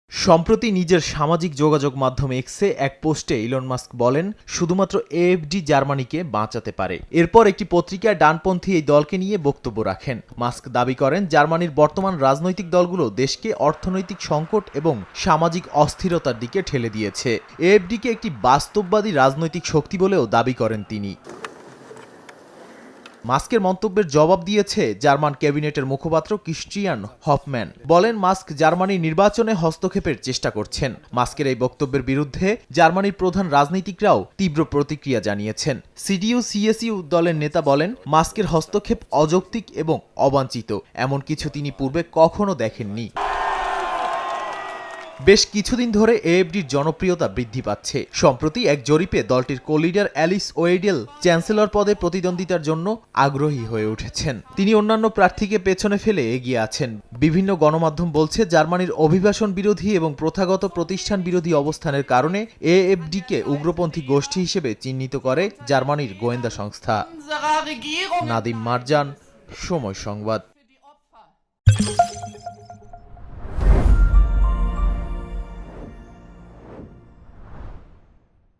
সম্প্রতি নিজের সামাজিক যোগাযোগ মাধ্যম এক্সে এক পোস্টে ইলন মাস্ক বলেন, শুধুমাত্র এএফডি জার্মানিকে বাঁচাতে পারে। এরপর একটি পত্রিকায় ডানপন্থী এই দলকে নিয়ে বক্তব্য রাখেন। মাস্ক দাবি করেন, জার্মানির বর্তমান রাজনৈতিক দলগুলো দেশকে অর্থনৈতিক সংকট এবং সামাজিক অস্থিরতার দিকে ঠেলে দিয়েছে। এএফডিকে একটি বাস্তববাদী রাজনৈতিক শক্তি বলেও দাবি করেন তিনি। মাস্কের মন্তব্যের জবাব দিয়েছে জার্মান ক্যাবিনেটের মুখপাত্র ক্রিস্টিয়ান হফম্যান। বলেন, মাস্ক জার্মানির নির্বাচনে হস্তক্ষেপের চেষ্টা করছেন। মাস্কের এই বক্তব্যের বিরুদ্ধে জার্মানির প্রধান রাজনীতিকরাও তীব্র প্রতিক্রিয়া জানিয়েছেন। সিডিইউ-সিএসইউ দলের নেতা বলেন, মাস্কের হস্তক্ষেপ অযৌক্তিক এবং অবাঞ্ছিত। এমন কিছু তিনি পূর্বে কখনো দেখেননি। বেশ কিছুদিন ধরে এএফডির জনপ্রিয়তা বৃদ্ধি পাচ্ছে। সম্প্রতি এক জরিপে দলটির কো-লিডার অ্যালিস ওয়েডেল চ্যান্সেলর পদে প্রতিদ্বন্দ্বিতার জন্য আগ্রহী হয়ে উঠেছেন। তিনি অন্যান্য প্রার্থীকে পেছনে ফেলে এগিয়ে আছেন। বিভিন্ন গণমাধ্যম বলছে, জার্মানির অভিবাসন বিরোধী এবং প্রথাগত প্রতিষ্ঠান বিরোধী অবস্থানের কারণে এএফডিকে উগ্রপন্থী গোষ্ঠী হিসেবে চিহ্নিত করে জার্মানির গোয়েন্দা সংস্থা। নাদিম মারজান, সময় সংবাদ।